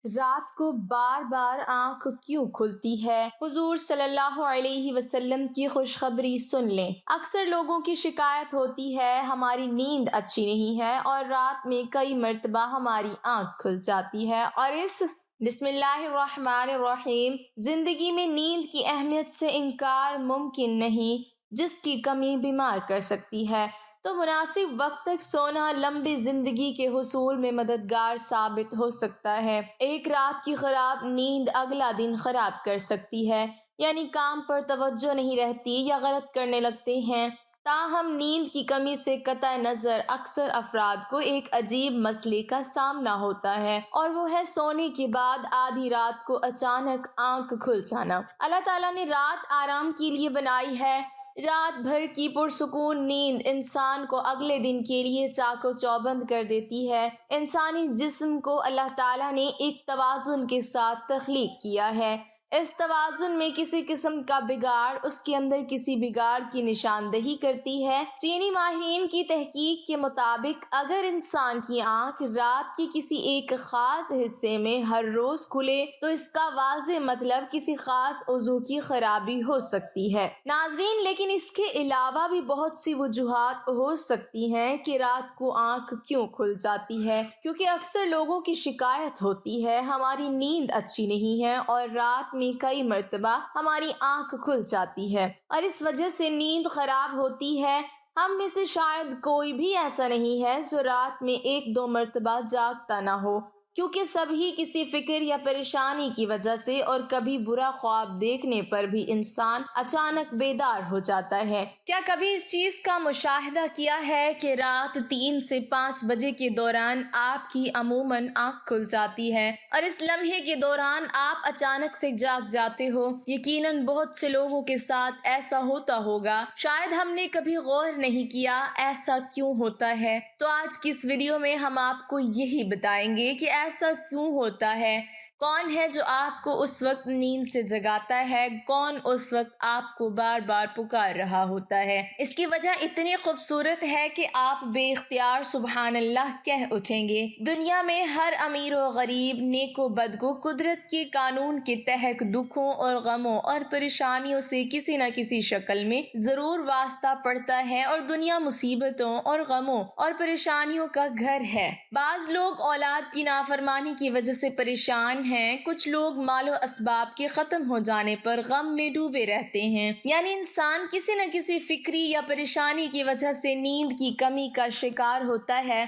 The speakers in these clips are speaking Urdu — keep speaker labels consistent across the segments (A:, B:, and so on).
A: رات کو بار بار آنکھ کیوں کھلتی ہے؟ حضور صلی اللہ علیہ وسلم کی خوشخبری سن لیں۔ اکثر لوگوں کی شکایت ہوتی ہے ہماری نیند اچھی نہیں ہے اور رات میں کئی مرتبہ ہماری آنکھ کھل جاتی ہے، اور اس بسم اللہ الرحمن الرحیم زندگی میں نیند کی اہمیت سے انکار ممکن نہیں، جس کی کمی بیمار کر سکتی ہے۔ تو مناسب وقت تک سونا لمبی زندگی کے حصول میں مددگار ثابت ہو سکتا ہے۔ ایک رات کی خراب نیند اگلا دن خراب کر سکتی ہے، یعنی کام پر توجہ نہیں رہتی یا غلط کرنے لگتے ہیں۔ تاہم نیند کی کمی سے قطع نظر اکثر افراد کو ایک عجیب مسئلے کا سامنا ہوتا ہے، اور وہ ہے سونے کے بعد آدھی رات کو اچانک آنکھ کھل جانا۔ اللہ تعالیٰ نے رات آرام کے لیے بنائی ہے۔ رات بھر کی پرسکون نیند انسان کو اگلے دن کے لیے چاق و چوبند کر دیتی ہے۔ انسانی جسم کو اللہ تعالیٰ نے ایک توازن کے ساتھ تخلیق کیا ہے۔ اس توازن میں کسی قسم کا بگاڑ اس کے اندر کسی بگاڑ کی نشاندہی کرتی ہے۔ چینی ماہرین کی تحقیق کے مطابق اگر انسان کی آنکھ رات کے کسی ایک خاص حصے میں ہر روز کھلے تو اس کا واضح مطلب کسی خاص عضو کی خرابی ہو سکتی ہے۔ ناظرین، لیکن اس کے علاوہ بھی بہت سی وجوہات ہو سکتی ہیں کہ رات کو آنکھ کیوں کھل جاتی ہے، کیونکہ اکثر لوگوں کی شکایت ہوتی ہے ہماری نیند اچھی نہیں ہے اور رات میں کئی مرتبہ ہماری آنکھ کھل جاتی ہے، اور اس وجہ سے نیند خراب ہوتی ہے۔ ہم میں سے شاید کوئی بھی ایسا نہیں ہے جو رات میں 1-2 مرتبہ جاگتا نہ ہو، کیونکہ سبھی کسی فکر یا پریشانی کی وجہ سے اور کبھی برا خواب دیکھنے پر بھی انسان اچانک بیدار ہو جاتا ہے۔ کیا کبھی اس چیز کا مشاہدہ کیا ہے کہ رات 3 سے 5 بجے کے دوران آپ کی عموماً آنکھ کھل جاتی ہے اور اس لمحے کے دوران آپ اچانک سے جاگ جاتے ہو؟ یقیناً بہت سے لوگوں کے ساتھ ایسا ہوتا ہوگا، شاید ہم نے کبھی غور نہیں کیا ایسا کیوں ہوتا ہے۔ تو آج کی اس ویڈیو میں ہم آپ کو یہی بتائیں گے کہ ایسا کیوں ہوتا ہے، کون ہے جو آپ کو اس وقت نیند سے جگاتا ہے، کون اس وقت آپ کو بار بار پکار رہا ہوتا ہے۔ اس کی وجہ اتنی خوبصورت ہے کہ آپ بے اختیار سبحان اللہ کہہ اٹھیں گے۔ دنیا میں ہر امیر و غریب، نیک و بد کو قدرت کے قانون کے تحت دکھوں اور غموں اور پریشانیوں سے کسی نہ کسی شکل میں ضرور واسطہ پڑتا ہے، اور دنیا مصیبتوں اور غموں اور پریشانیوں کا گھر ہے۔ بعض لوگ اولاد کی نافرمانی کی وجہ سے پریشان ہیں، کچھ لوگ مال و اسباب کے ختم ہو جانے پر غم میں ڈوبے رہتے ہیں، یعنی انسان کسی نہ کسی فکری یا پریشانی کی وجہ سے نیند کی کمی کا شکار ہوتا ہے،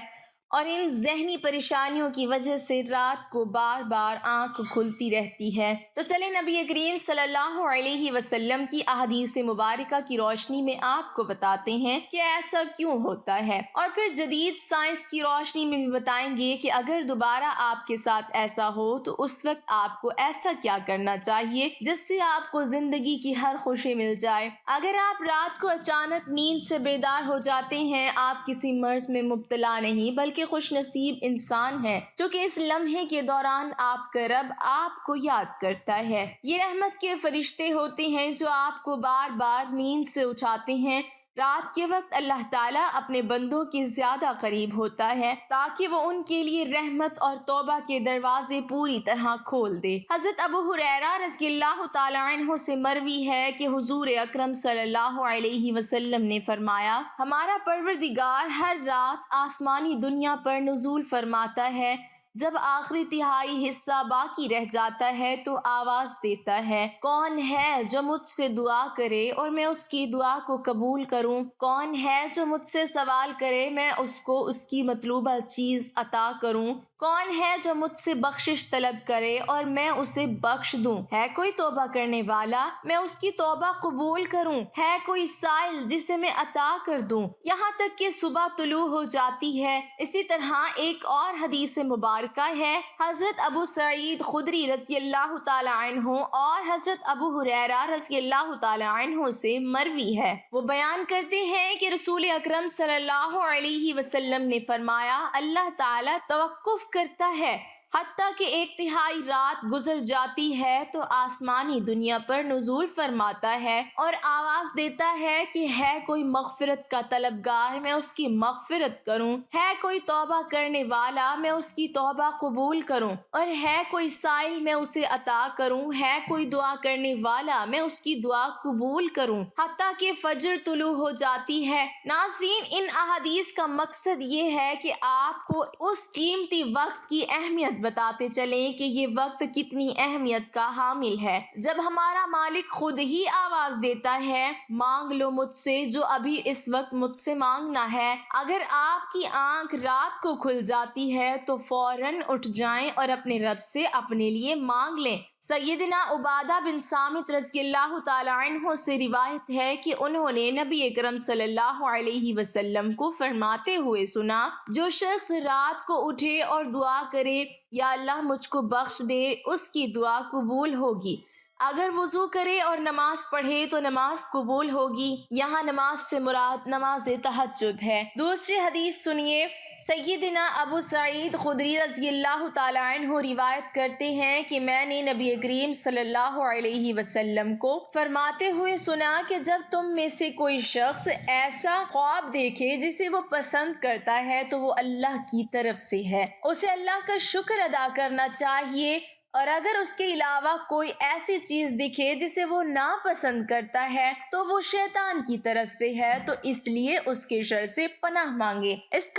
A: اور ان ذہنی پریشانیوں کی وجہ سے رات کو بار بار آنکھ کھلتی رہتی ہے۔ تو چلیں نبی کریم صلی اللہ علیہ وسلم کی احادیث مبارکہ کی روشنی میں آپ کو بتاتے ہیں کہ ایسا کیوں ہوتا ہے، اور پھر جدید سائنس کی روشنی میں بھی بتائیں گے کہ اگر دوبارہ آپ کے ساتھ ایسا ہو تو اس وقت آپ کو ایسا کیا کرنا چاہیے جس سے آپ کو زندگی کی ہر خوشی مل جائے۔ اگر آپ رات کو اچانک نیند سے بیدار ہو جاتے ہیں، آپ کسی مرض میں مبتلا نہیں بلکہ خوش نصیب انسان ہے، کیونکہ اس لمحے کے دوران آپ کا رب آپ کو یاد کرتا ہے۔ یہ رحمت کے فرشتے ہوتے ہیں جو آپ کو بار بار نیند سے اٹھاتے ہیں۔ رات کے وقت اللہ تعالیٰ اپنے بندوں کے زیادہ قریب ہوتا ہے تاکہ وہ ان کے لیے رحمت اور توبہ کے دروازے پوری طرح کھول دے۔ حضرت ابو ہریرہ رضی اللہ تعالیٰ عنہ سے مروی ہے کہ حضور اکرم صلی اللہ علیہ وسلم نے فرمایا، ہمارا پروردگار ہر رات آسمانی دنیا پر نزول فرماتا ہے، جب آخری تہائی حصہ باقی رہ جاتا ہے تو آواز دیتا ہے، کون ہے جو مجھ سے دعا کرے اور میں اس کی دعا کو قبول کروں؟ کون ہے جو مجھ سے سوال کرے، میں اس کو اس کی مطلوبہ چیز عطا کروں؟ کون ہے جو مجھ سے بخشش طلب کرے اور میں اسے بخش دوں؟ ہے کوئی توبہ کرنے والا، میں اس کی توبہ قبول کروں؟ ہے کوئی سائل جسے میں عطا کر دوں؟ یہاں تک کہ صبح طلوع ہو جاتی ہے۔ اسی طرح ایک اور حدیث مبارکہ ہے، حضرت ابو سعید خدری رضی اللہ تعالی عنہ اور حضرت ابو ہریرہ رضی اللہ تعالی عنہ سے مروی ہے۔ وہ بیان کرتے ہیں کہ رسول اکرم صلی اللہ علیہ وسلم نے فرمایا، اللہ تعالی توقف کرتا ہے حتیٰ کہ 1/3 رات گزر جاتی ہے تو آسمانی دنیا پر نزول فرماتا ہے اور آواز دیتا ہے کہ ہے کوئی مغفرت کا طلبگار، میں اس کی مغفرت کروں، ہے کوئی توبہ کرنے والا، میں اس کی توبہ قبول کروں، اور ہے کوئی سائل، میں اسے عطا کروں، ہے کوئی دعا کرنے والا، میں اس کی دعا قبول کروں، حتیٰ کہ فجر طلوع ہو جاتی ہے۔ ناظرین، ان احادیث کا مقصد یہ ہے کہ آپ کو اس قیمتی وقت کی اہمیت بتاتے چلیں کہ یہ وقت کتنی اہمیت کا حامل ہے۔ جب ہمارا مالک خود ہی آواز دیتا ہے مانگ لو مجھ سے جو ابھی اس وقت مجھ سے مانگنا ہے، اگر آپ کی آنکھ رات کو کھل جاتی ہے تو فوراً اٹھ جائیں اور اپنے رب سے اپنے لیے مانگ لیں۔ سیدنا عبادہ بن صامت رضی اللہ تعالیٰ عنہ سے روایت ہے کہ انہوں نے نبی اکرم صلی اللہ علیہ وسلم کو فرماتے ہوئے سنا، جو شخص رات کو اٹھے اور دعا کرے یا اللہ مجھ کو بخش دے، اس کی دعا قبول ہوگی۔ اگر وضو کرے اور نماز پڑھے تو نماز قبول ہوگی۔ یہاں نماز سے مراد نماز تہجد ہے۔ دوسری حدیث سنیے۔ سیدنا ابو سعید خدری رضی اللہ تعالیٰ عنہ روایت کرتے ہیں کہ میں نے نبی کریم صلی اللہ علیہ وسلم کو فرماتے ہوئے سنا کہ جب تم میں سے کوئی شخص ایسا خواب دیکھے جسے وہ پسند کرتا ہے تو وہ اللہ کی طرف سے ہے، اسے اللہ کا شکر ادا کرنا چاہیے، اور اگر اس کے علاوہ کوئی ایسی چیز دکھے جسے وہ ناپسند کرتا ہے تو وہ شیطان کی طرف سے ہے، تو اس لیے اس کے شر سے پناہ مانگے، اس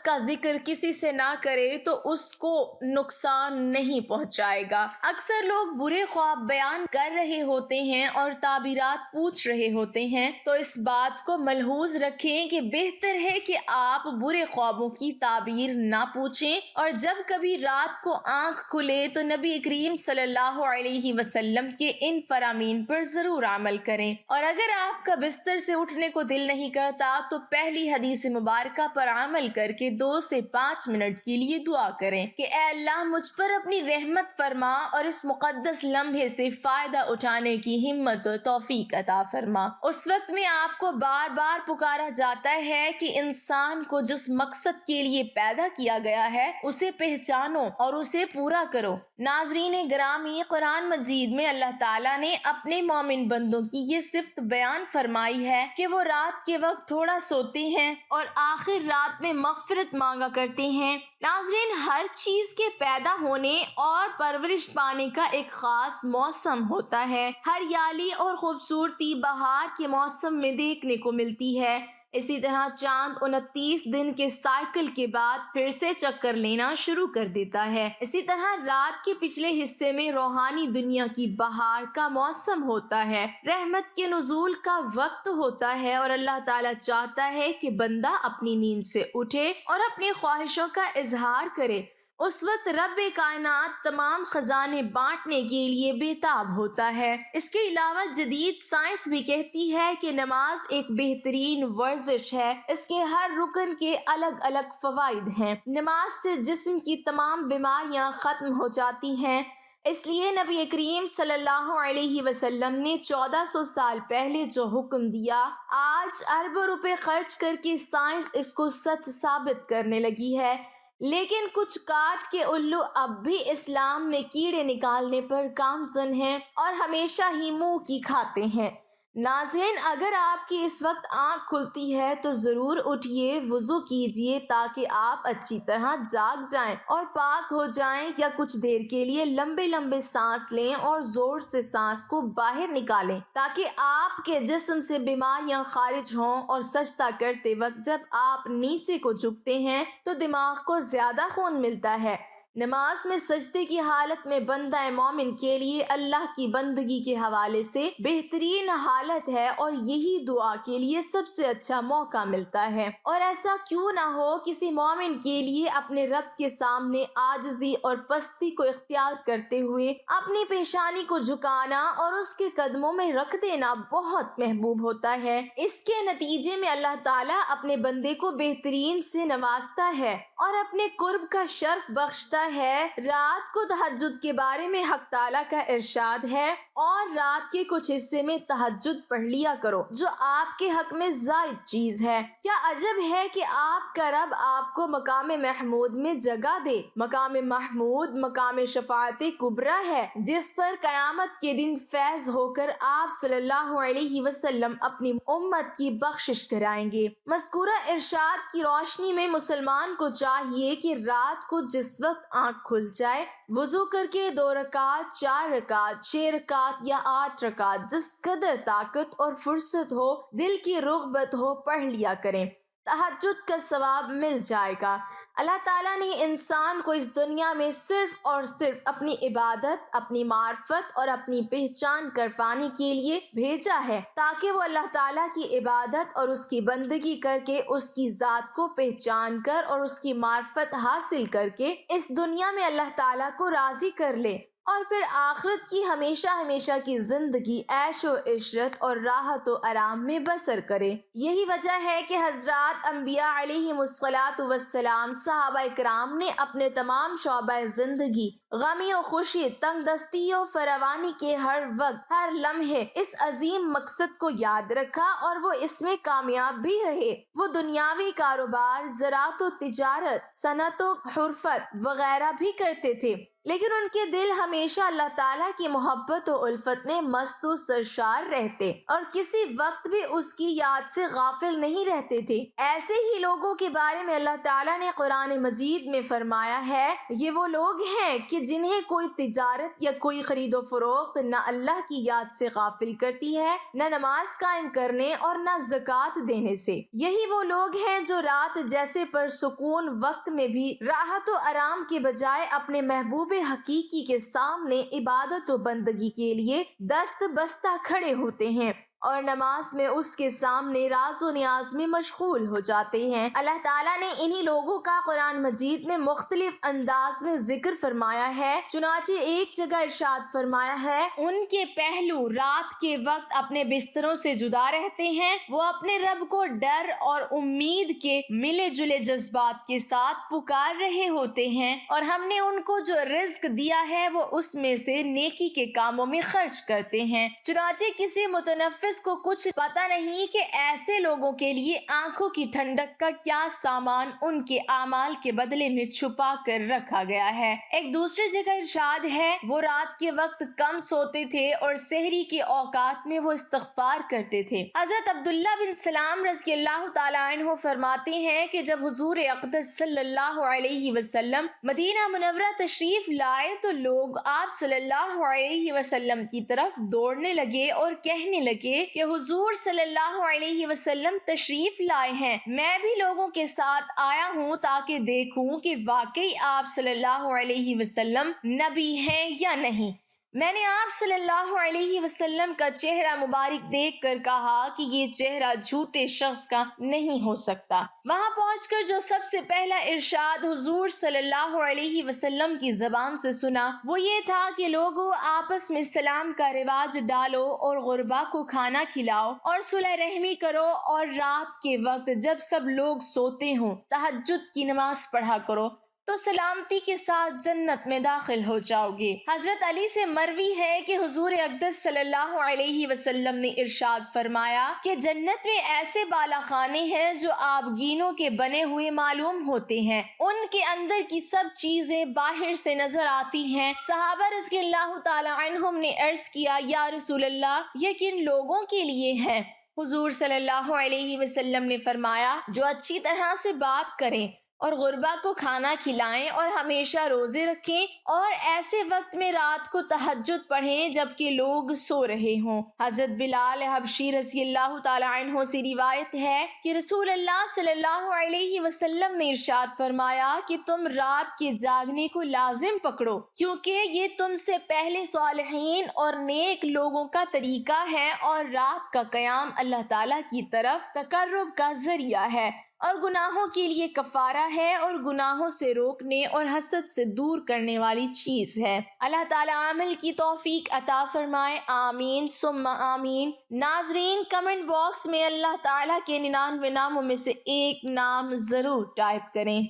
A: کا ذکر کسی سے نہ کرے تو اس کو نقصان نہیں پہنچائے گا۔ اکثر لوگ برے خواب بیان کر رہے ہوتے ہیں اور تعبیرات پوچھ رہے ہوتے ہیں، تو اس بات کو ملحوظ رکھیں کہ بہتر ہے کہ آپ برے خوابوں کی تعبیر نہ پوچھیں، اور جب کبھی رات کو آنکھ کھلے تو نبی کریم صلی اللہ علیہ وسلم کے ان فرامین پر ضرور عمل کریں، اور اگر آپ کا بستر سے اٹھنے کو دل نہیں کرتا تو پہلی حدیث مبارکہ پر عمل کر کے 2 سے 5 منٹ کے لیے دعا کریں کہ اے اللہ مجھ پر اپنی رحمت فرما اور اس مقدس لمحے سے فائدہ اٹھانے کی ہمت اور توفیق عطا فرما۔ اس وقت میں آپ کو بار بار پکارا جاتا ہے کہ انسان کو جس مقصد کے لیے پیدا کیا گیا ہے اسے پہچانو اور اسے پورا کرو۔ ناظرین گرامی، قرآن مجید میں اللہ تعالیٰ نے اپنے مومن بندوں کی یہ صفت بیان فرمائی ہے کہ وہ رات کے وقت تھوڑا سوتے ہیں اور آخر رات میں مغفرت مانگا کرتے ہیں۔ ناظرین، ہر چیز کے پیدا ہونے اور پرورش پانے کا ایک خاص موسم ہوتا ہے۔ ہریالی اور خوبصورتی بہار کے موسم میں دیکھنے کو ملتی ہے۔ اسی طرح چاند 29 دن کے سائیکل کے بعد پھر سے چکر لینا شروع کر دیتا ہے۔ اسی طرح رات کے پچھلے حصے میں روحانی دنیا کی بہار کا موسم ہوتا ہے، رحمت کے نزول کا وقت ہوتا ہے، اور اللہ تعالیٰ چاہتا ہے کہ بندہ اپنی نیند سے اٹھے اور اپنی خواہشوں کا اظہار کرے۔ اس وقت رب کائنات تمام خزانے بانٹنے کے لیے بےتاب ہوتا ہے۔ اس کے علاوہ جدید سائنس بھی کہتی ہے کہ نماز ایک بہترین ورزش ہے، اس کے ہر رکن کے الگ الگ فوائد ہیں۔ نماز سے جسم کی تمام بیماریاں ختم ہو جاتی ہیں، اس لیے نبی کریم صلی اللہ علیہ وسلم نے 1400 سال پہلے جو حکم دیا، آج اربوں روپے خرچ کر کے سائنس اس کو سچ ثابت کرنے لگی ہے، لیکن کچھ کاٹ کے الو اب بھی اسلام میں کیڑے نکالنے پر گامزن ہیں اور ہمیشہ ہی منہ کی کھاتے ہیں۔ ناظرین، اگر آپ کی اس وقت آنکھ کھلتی ہے تو ضرور اٹھیے، وضو کیجیے تاکہ آپ اچھی طرح جاگ جائیں اور پاک ہو جائیں، یا کچھ دیر کے لیے لمبے لمبے سانس لیں اور زور سے سانس کو باہر نکالیں تاکہ آپ کے جسم سے بیماریاں خارج ہوں، اور سجدہ کرتے وقت جب آپ نیچے کو جھکتے ہیں تو دماغ کو زیادہ خون ملتا ہے۔ نماز میں سجدے کی حالت میں بندہ مومن کے لیے اللہ کی بندگی کے حوالے سے بہترین حالت ہے، اور یہی دعا کے لیے سب سے اچھا موقع ملتا ہے۔ اور ایسا کیوں نہ ہو، کسی مومن کے لیے اپنے رب کے سامنے عاجزی اور پستی کو اختیار کرتے ہوئے اپنی پیشانی کو جھکانا اور اس کے قدموں میں رکھ دینا بہت محبوب ہوتا ہے۔ اس کے نتیجے میں اللہ تعالیٰ اپنے بندے کو بہترین سے نوازتا ہے اور اپنے قرب کا شرف بخشتا ہے رات کو تہجد کے بارے میں حق تعالیٰ کا ارشاد ہے اور رات کے کچھ حصے میں تہجد پڑھ لیا کرو جو آپ کے حق میں زائد چیز ہے۔ کیا عجب ہے کہ آپ کا رب آپ کو مقام محمود میں جگہ دے۔ مقام محمود مقام شفاعت کبریٰ ہے جس پر قیامت کے دن فیض ہو کر آپ صلی اللہ علیہ وسلم اپنی امت کی بخشش کرائیں گے۔ مذکورہ ارشاد کی روشنی میں مسلمان کو چاہیے کہ رات کو جس وقت آنکھ کھل جائے وضو کر کے 2 رکعت، 4 رکعت، 6 رکعت یا 8 رکعت جس قدر طاقت اور فرصت ہو، دل کی رغبت ہو، پڑھ لیا کریں۔ تہجد کا ثواب مل جائے گا۔ اللہ تعالیٰ نے انسان کو اس دنیا میں صرف اور صرف اپنی عبادت، اپنی معرفت اور اپنی پہچان کروانے کے لیے بھیجا ہے تاکہ وہ اللہ تعالیٰ کی عبادت اور اس کی بندگی کر کے اس کی ذات کو پہچان کر اور اس کی معرفت حاصل کر کے اس دنیا میں اللہ تعالیٰ کو راضی کر لے اور پھر آخرت کی ہمیشہ ہمیشہ کی زندگی عیش و عشرت اور راحت و آرام میں بسر کرے۔ یہی وجہ ہے کہ حضرات انبیاء علیہم الصلاۃ والسلام، صحابہ کرام نے اپنے تمام شعبہ زندگی، غمی و خوشی، تنگ دستی و فراوانی کے ہر وقت، ہر لمحے اس عظیم مقصد کو یاد رکھا اور وہ اس میں کامیاب بھی رہے۔ وہ دنیاوی کاروبار، زراعت و تجارت، صنعت و حرفت وغیرہ بھی کرتے تھے، لیکن ان کے دل ہمیشہ اللہ تعالیٰ کی محبت و الفت میں مست و سرشار رہتے اور کسی وقت بھی اس کی یاد سے غافل نہیں رہتے تھے۔ ایسے ہی لوگوں کے بارے میں اللہ تعالیٰ نے قرآن مجید میں فرمایا ہے، یہ وہ لوگ ہیں کہ جنہیں کوئی تجارت یا کوئی خرید و فروخت نہ اللہ کی یاد سے غافل کرتی ہے، نہ نماز قائم کرنے اور نہ زکوٰۃ دینے سے۔ یہی وہ لوگ ہیں جو رات جیسے پرسکون وقت میں بھی راحت و آرام کے بجائے اپنے محبوب حقیقی کے سامنے عبادت و بندگی کے لیے دست بستہ کھڑے ہوتے ہیں اور نماز میں اس کے سامنے راز و نیاز میں مشغول ہو جاتے ہیں۔ اللہ تعالیٰ نے انہی لوگوں کا قرآن مجید میں مختلف انداز میں ذکر فرمایا ہے۔ چنانچہ ایک جگہ ارشاد فرمایا ہے، ان کے پہلو رات کے وقت اپنے بستروں سے جدا رہتے ہیں، وہ اپنے رب کو ڈر اور امید کے ملے جلے جذبات کے ساتھ پکار رہے ہوتے ہیں اور ہم نے ان کو جو رزق دیا ہے وہ اس میں سے نیکی کے کاموں میں خرچ کرتے ہیں۔ چنانچہ کسی متنفس کو کچھ پتہ نہیں کہ ایسے لوگوں کے لیے آنکھوں کی ٹھنڈک کا کیا سامان ان کے اعمال کے بدلے میں چھپا کر رکھا گیا ہے۔ ایک دوسری جگہ ارشاد ہے، وہ رات کے وقت کم سوتے تھے اور سحری کے اوقات میں وہ استغفار کرتے تھے۔ حضرت عبداللہ بن سلام رضی اللہ تعالیٰ عنہ فرماتے ہیں کہ جب حضور اقدس صلی اللہ علیہ وسلم مدینہ منورہ تشریف لائے تو لوگ آپ صلی اللہ علیہ وسلم کی طرف دوڑنے لگے اور کہنے لگے کہ حضور صلی اللہ علیہ وسلم تشریف لائے ہیں، میں بھی لوگوں کے ساتھ آیا ہوں تاکہ دیکھوں کہ واقعی آپ صلی اللہ علیہ وسلم نبی ہیں یا نہیں۔ میں نے آپ صلی اللہ علیہ وسلم کا چہرہ مبارک دیکھ کر کہا کہ یہ چہرہ جھوٹے شخص کا نہیں ہو سکتا۔ وہاں پہنچ کر جو سب سے پہلا ارشاد حضور صلی اللہ علیہ وسلم کی زبان سے سنا وہ یہ تھا کہ لوگوں آپس میں سلام کا رواج ڈالو اور غربا کو کھانا کھلاؤ اور صلح رحمی کرو اور رات کے وقت جب سب لوگ سوتے ہوں تہجد کی نماز پڑھا کرو تو سلامتی کے ساتھ جنت میں داخل ہو جاؤ گے۔ حضرت علی سے مروی ہے کہ حضور اقدس صلی اللہ علیہ وسلم نے ارشاد فرمایا کہ جنت میں ایسے بالا خانے ہیں جو آبگینوں کے بنے ہوئے معلوم ہوتے ہیں، ان کے اندر کی سب چیزیں باہر سے نظر آتی ہیں۔ صحابہ رضی اللہ تعالی عنہم نے عرض کیا، یا رسول اللہ یہ کن لوگوں کے لیے ہیں؟ حضور صلی اللہ علیہ وسلم نے فرمایا، جو اچھی طرح سے بات کریں اور غربا کو کھانا کھلائیں اور ہمیشہ روزے رکھیں اور ایسے وقت میں رات کو تہجد پڑھیں جبکہ لوگ سو رہے ہوں۔ حضرت بلال حبشی رضی اللہ تعالی عنہ سے روایت ہے کہ رسول اللہ صلی اللہ علیہ وسلم نے ارشاد فرمایا کہ تم رات کے جاگنے کو لازم پکڑو کیونکہ یہ تم سے پہلے صالحین اور نیک لوگوں کا طریقہ ہے اور رات کا قیام اللہ تعالیٰ کی طرف تقرب کا ذریعہ ہے اور گناہوں کے لیے کفارہ ہے اور گناہوں سے روکنے اور حسد سے دور کرنے والی چیز ہے۔ اللہ تعالیٰ عمل کی توفیق عطا فرمائے، آمین ثم آمین۔ ناظرین کمنٹ باکس میں اللہ تعالیٰ کے 99 ناموں میں سے ایک نام ضرور ٹائپ کریں۔